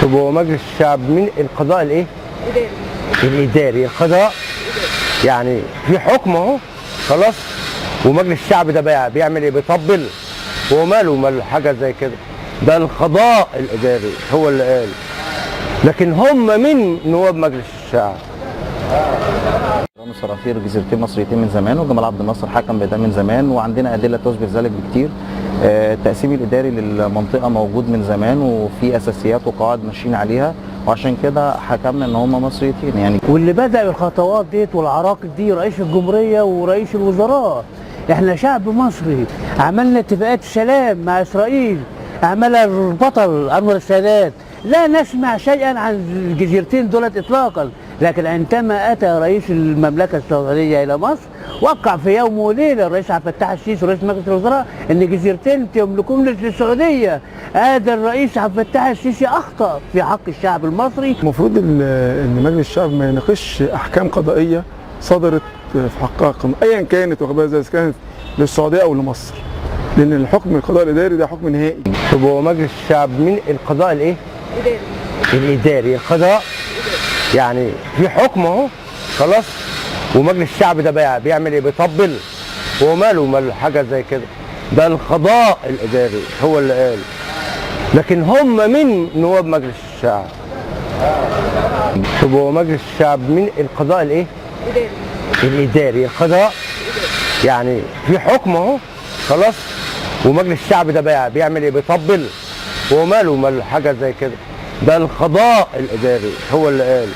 طب هو مجلس الشعب من القضاء الايه؟ الاداري. القضاء يعني في حكم اهو خلاص، ومجلس الشعب ده بقى بيعمل ايه؟ بيطبل. هو ماله حاجه زي كده؟ ده القضاء الاداري هو اللي قال، لكن هم من نواب مجلس الشعب. رامي صرافير جزيرتين مصريتين من زمان، وجمال عبد الناصر حكم بده من زمان، وعندنا ادله تثبت ذلك بكتير. التقسيم الاداري للمنطقه موجود من زمان، وفي اساسيات وقواعد ماشيين عليها، وعشان كده حكمنا ان هم مصريتين يعني. واللي بدأ الخطوات ديت والعراقل دي رئيس الجمهورية ورئيس الوزراء. احنا شعب مصري عملنا اتفاقات سلام مع اسرائيل، عملها البطل انور السادات. لا نسمع شيئا عن الجزيرتين دولت اطلاقا، لكن عندما اتى رئيس المملكه السعوديه الى مصر وقع في يوم وليله الرئيس عبد الفتاح السيسي ورئيس مجلس الوزراء ان جزيرتين تملكهم للسعوديه. هذا الرئيس عبد الفتاح السيسي اخطا في حق الشعب المصري. المفروض ان مجلس الشعب ما يناقش احكام قضائيه صدرت في حقها ايا كانت، واخد بالك، اذا كانت للسعوديه او لمصر، لان الحكم القضاء الاداري ده حكم نهائي. طب هو مجلس الشعب من القضاء الايه؟ الاداري. القضاء يعني في حكم اهو خلاص، ومجلس الشعب ده بقى بيعمل ايه؟ بيطبل. هو ماله حاجه زي كده؟ ده القضاء الاداري هو اللي قال، لكن هم من نواب مجلس الشعب. طب هو مجلس الشعب من القضاء الايه؟ الاداري. القضاء يعني في حكم اهو خلاص، ومجلس الشعب ده بقى بيعمل ايه؟ بيطبل. هو ماله حاجه زي كده؟ ده القضاء الاداري هو اللي قال،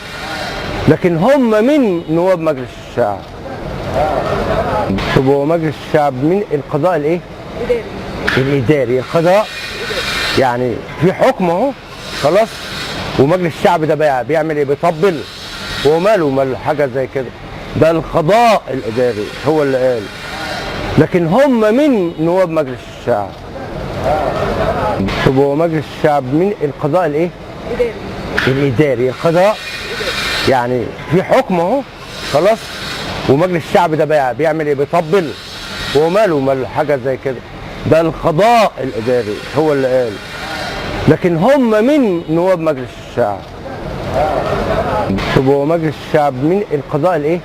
لكن هم من نواب مجلس الشعب. طب هو مجلس الشعب من القضاء الايه؟ الاداري. القضاء يعني في حكم اهو خلاص، ومجلس الشعب ده بقى بيعمل ايه؟ بيطبل. هو ماله حاجه زي كده؟ ده القضاء الاداري هو اللي قال، لكن هم من نواب مجلس الشعب. طب هو مجلس الشعب من القضاء الايه؟ الاداري. القضاء يعني في حكم اهو خلاص، ومجلس الشعب ده بقى بيعمل ايه؟ بيطبل. هو ماله حاجه زي كده؟ ده القضاء الاداري هو اللي قال، لكن هم من نواب مجلس الشعب. طب هو مجلس الشعب من القضاء الايه؟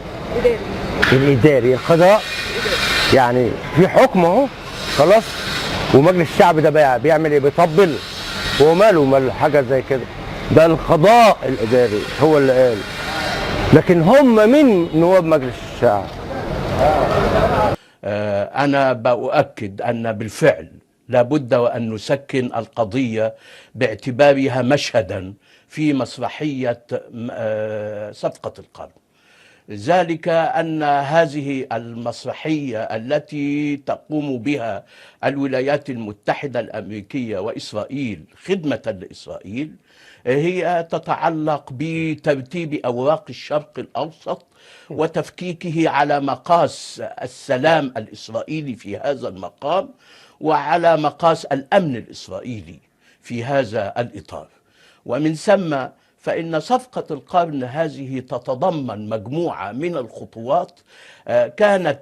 الاداري. القضاء يعني في حكم اهو خلاص، ومجلس الشعب ده بقى بيعمل ايه؟ بيطبل. هو ماله حاجه زي كده؟ ده القضاء الاداري هو اللي قال، لكن هم من نواب مجلس الشعب. أنا بأؤكد أن بالفعل لابد وأن نسكن القضية باعتبارها مشهدا في مسرحية صفقة القرن. ذلك أن هذه المسرحية التي تقوم بها الولايات المتحدة الأمريكية وإسرائيل خدمة لإسرائيل هي تتعلق بترتيب أوراق الشرق الأوسط وتفكيكه على مقاس السلام الإسرائيلي في هذا المقام، وعلى مقاس الأمن الإسرائيلي في هذا الإطار. ومن ثم فإن صفقة القرن هذه تتضمن مجموعة من الخطوات. كانت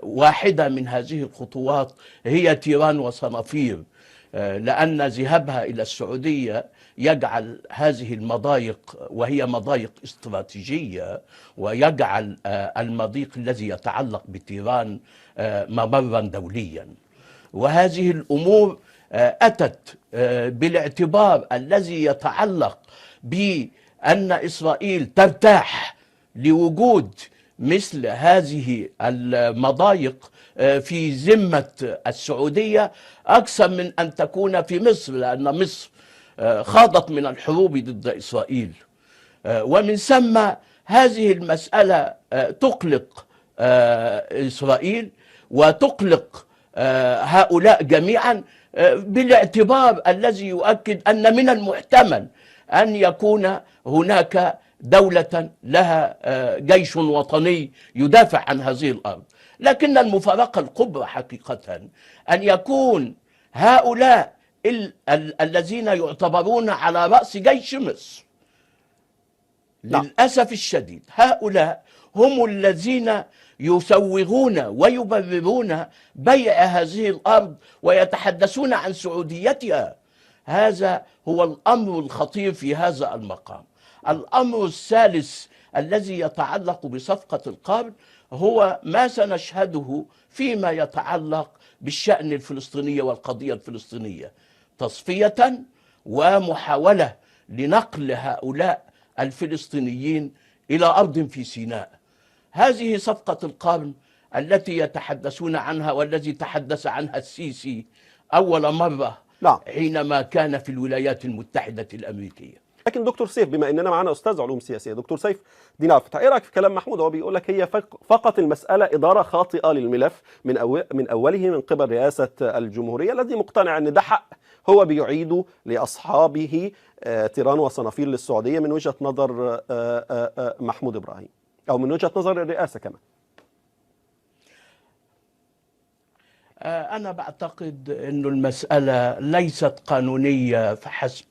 واحدة من هذه الخطوات هي تيران وصنافير، لأن ذهابها إلى السعودية يجعل هذه المضايق، وهي مضايق استراتيجية، ويجعل المضيق الذي يتعلق بتيران ممرا دوليا. وهذه الأمور أتت بالاعتبار الذي يتعلق بأن إسرائيل ترتاح لوجود مثل هذه المضايق في ذمة السعودية أكثر من أن تكون في مصر، لأن مصر خاضت من الحروب ضد إسرائيل. ومن ثم هذه المسألة تقلق إسرائيل وتقلق هؤلاء جميعا، بالاعتبار الذي يؤكد أن من المحتمل أن يكون هناك دولة لها جيش وطني يدافع عن هذه الأرض. لكن المفارقة الكبرى حقيقة أن يكون هؤلاء الذين يعتبرون على رأس جيش مصر، للأسف الشديد هؤلاء هم الذين يسوغون ويبررون بيع هذه الأرض ويتحدثون عن سعوديتها. هذا هو الأمر الخطير في هذا المقام. الأمر الثالث الذي يتعلق بصفقة القرن هو ما سنشهده فيما يتعلق بالشأن الفلسطيني والقضية الفلسطينية، تصفية ومحاولة لنقل هؤلاء الفلسطينيين إلى أرض في سيناء. هذه صفقة القرن التي يتحدثون عنها والذي تحدث عنها السيسي أول مرة نعم. حينما كان في الولايات المتحدة الأمريكية. لكن دكتور سيف، بما اننا معنا استاذ علوم سياسيه دكتور سيف دين عبد الفتاح، ايه رايك في كلام محمود؟ هو بيقول لك هي فقط المساله اداره خاطئه للملف من اوله من قبل رئاسه الجمهوريه، الذي مقتنع ان ده حق هو بيعيده لاصحابه تيران وصنافير للسعوديه من وجهه نظر محمود ابراهيم، او من وجهه نظر الرئاسه كمان. أنا بعتقد أن المسألة ليست قانونية فحسب،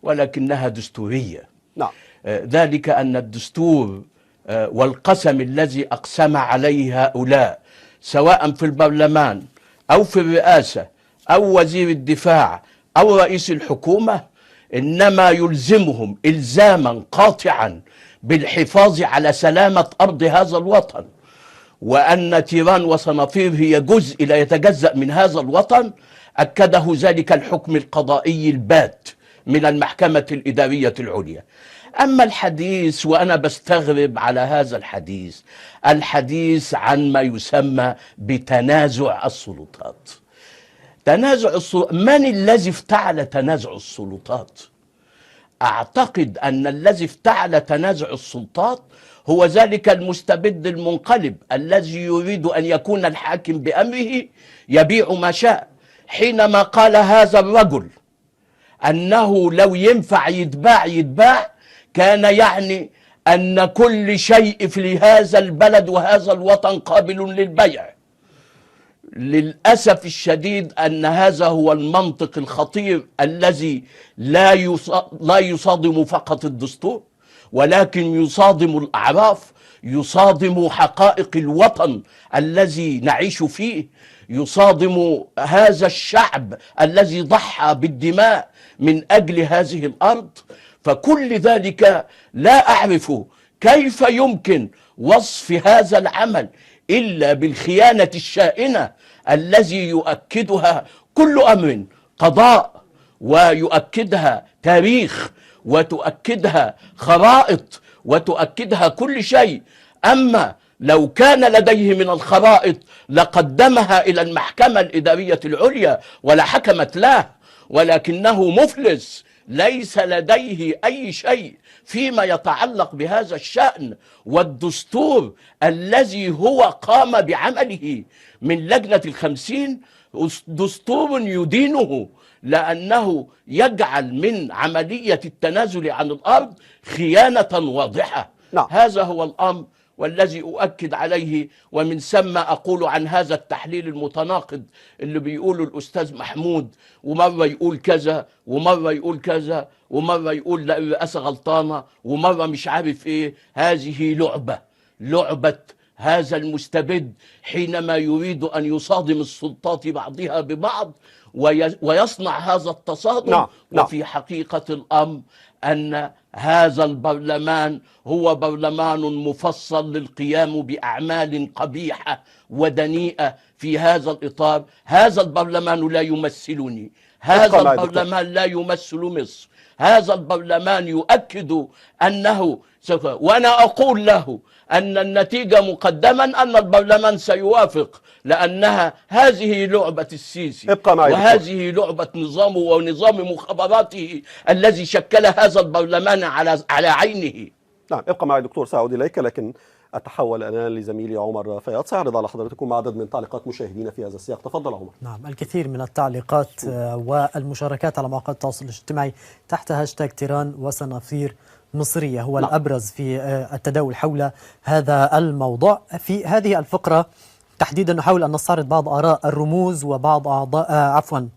ولكنها دستورية. نعم. ذلك أن الدستور والقسم الذي أقسم عليه هؤلاء سواء في البرلمان أو في الرئاسة أو وزير الدفاع أو رئيس الحكومة إنما يلزمهم إلزاما قاطعا بالحفاظ على سلامة أرض هذا الوطن، وأن تيران وصنافير هي جزء لا يتجزأ من هذا الوطن. أكده ذلك الحكم القضائي البات من المحكمة الإدارية العليا. أما الحديث، وأنا بستغرب على هذا الحديث عن ما يسمى بتنازع السلطات. من الذي افتعل تنازع السلطات؟ أعتقد أن الذي افتعل تنازع السلطات هو ذلك المستبد المنقلب الذي يريد أن يكون الحاكم بأمره يبيع ما شاء. حينما قال هذا الرجل أنه لو ينفع يتباع، كان يعني أن كل شيء في هذا البلد وهذا الوطن قابل للبيع. للأسف الشديد أن هذا هو المنطق الخطير الذي لا يصادم فقط الدستور، ولكن يصادم الأعراف، يصادم حقائق الوطن الذي نعيش فيه، يصادم هذا الشعب الذي ضحى بالدماء من أجل هذه الأرض. فكل ذلك لا أعرف كيف يمكن وصف هذا العمل إلا بالخيانة الشائنة الذي يؤكدها كل أمر قضاء، ويؤكدها تاريخ، وتؤكدها خرائط، وتؤكدها كل شيء. أما لو كان لديه من الخرائط لقدمها إلى المحكمة الإدارية العليا ولحكمت له، ولكنه مفلس، ليس لديه أي شيء فيما يتعلق بهذا الشأن. والدستور الذي هو قام بعمله من لجنة ال50 دستور يدينه، لأنه يجعل من عملية التنازل عن الأرض خيانة واضحة. نعم. هذا هو الأمر والذي أؤكد عليه، ومن ثم أقول عن هذا التحليل المتناقض اللي بيقوله الأستاذ محمود، ومرة يقول كذا ومرة يقول كذا ومرة يقول لا الرئاسة غلطانة ومرة مش عارف إيه. هذه لعبة هذا المستبد حينما يريد أن يصادم السلطات بعضها ببعض ويصنع هذا التصادم. نعم. وفي حقيقة الأمر أن هذا البرلمان هو برلمان مفصل للقيام بأعمال قبيحة ودنيئة في هذا الإطار. هذا البرلمان لا يمثلني، هذا البرلمان لا يمثل مصر، هذا البرلمان يؤكد أنه سوف، وأنا أقول له أن النتيجة مقدما أن البرلمان سيوافق، لأنها هذه لعبة السيسي، وهذه لعبة نظامه ونظام مخابراته الذي شكل هذا البرلمان على عينه. نعم، ابقى معي دكتور، سأعود إليك، لكن أتحول الآن لزميلي عمر فياض سأعرض على حضرتكم عدد من تعليقات مشاهدينا في هذا السياق. تفضل عمر. نعم، الكثير من التعليقات والمشاركات على مواقع التواصل الاجتماعي تحت هاشتاج تيران وصنافير مصرية هو الأبرز في التداول حول هذا الموضوع. في هذه الفقرة تحديدا نحاول أن نستعرض بعض آراء الرموز وبعض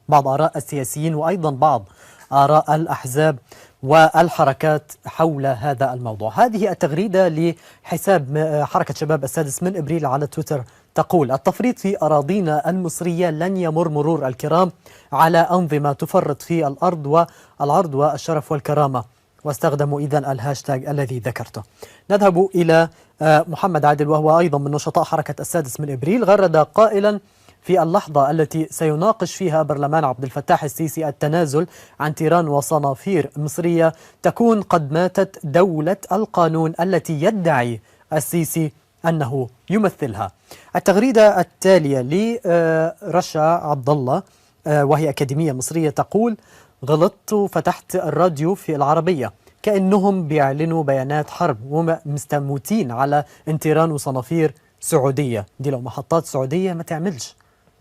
بعض آراء السياسيين، وأيضا بعض آراء الأحزاب والحركات حول هذا الموضوع. هذه التغريدة لحساب حركة شباب السادس من إبريل على تويتر تقول: التفريط في أراضينا المصرية لن يمر مرور الكرام على أنظمة تفرط في الأرض والعرض والشرف والكرامة. واستخدموا إذن الهاشتاج الذي ذكرته. نذهب إلى محمد عادل، وهو أيضا من نشطاء حركة 6 أبريل، غرد قائلا: في اللحظة التي سيناقش فيها برلمان عبد الفتاح السيسي التنازل عن تيران وصنافير مصرية تكون قد ماتت دولة القانون التي يدعي السيسي أنه يمثلها. التغريدة التالية لرشا عبد الله، وهي أكاديمية مصرية، تقول: غلطت فتحت الراديو في العربية كأنهم بيعلنوا بيانات حرب ومستموتين على تيران وصنافير سعودية. دي لو محطات سعودية ما تعملش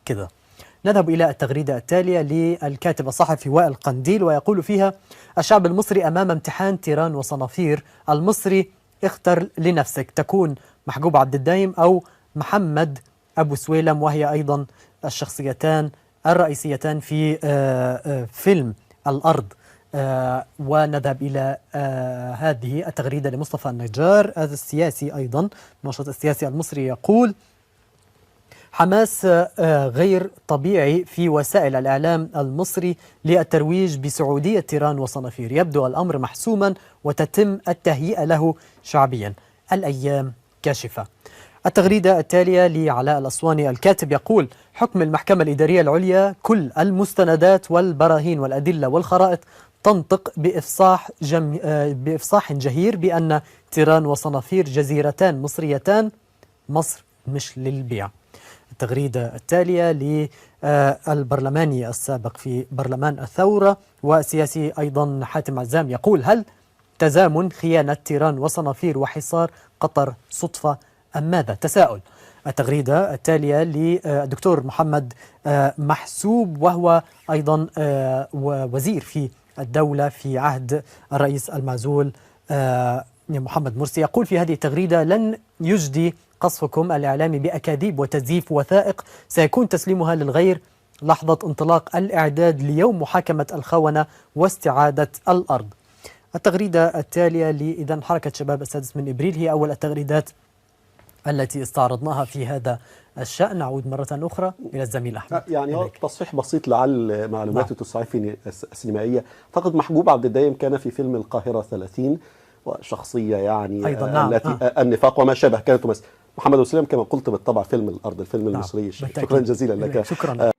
كده. نذهب إلى التغريدة التالية للكاتب الصحفي وائل قنديل، ويقول فيها: الشعب المصري أمام امتحان تيران وصنافير. المصري اختر لنفسك، تكون محجوب عبد الدايم أو محمد أبو سويلم، وهي أيضا الشخصيتان الرئيسيتان في فيلم الأرض. ونذهب إلى هذه التغريدة لمصطفى النجار السياسي، أيضا الناشط السياسي المصري، يقول: حماس غير طبيعي في وسائل الإعلام المصري للترويج بسعودية تيران وصنافير. يبدو الأمر محسوما وتتم التهيئة له شعبيا. الأيام كاشفة. التغريدة التالية لعلاء الأسواني الكاتب، يقول: حكم المحكمة الإدارية العليا كل المستندات والبراهين والأدلة والخرائط تنطق بإفصاح جهير بأن تيران وصنافير جزيرتان مصريتان، مصر مش للبيع. التغريدة التالية للبرلماني السابق في برلمان الثورة وسياسي أيضا حاتم عزام، يقول: هل تزامن خيانة تيران وصنافير وحصار قطر صدفة أم ماذا؟ تساؤل. التغريدة التالية للدكتور محمد محسوب، وهو أيضا وزير في الدولة في عهد الرئيس المعزول محمد مرسي، يقول في هذه التغريدة: لن يجدي قصفكم الإعلامي بأكاذيب وتزييف وثائق، سيكون تسليمها للغير لحظة انطلاق الإعداد ليوم محاكمة الخونة واستعادة الأرض. التغريدة التالية لإذن حركة شباب 6 أبريل هي أول التغريدات التي استعرضناها في هذا الشأن. نعود مرة أخرى إلى الزميل أحمد. يعني هو تصحيح بسيط لعل معلوماتي تصحيح سينمائية. أعتقد محجوب عبد الدايم كان في فيلم القاهرة 30 وشخصية يعني أيضا نعم. التي النفاق وما شابه كانت تمثل. محمد وسلم كما قلت بالطبع فيلم الأرض، الفيلم المصري. شكرا جزيلا لك. شكرا.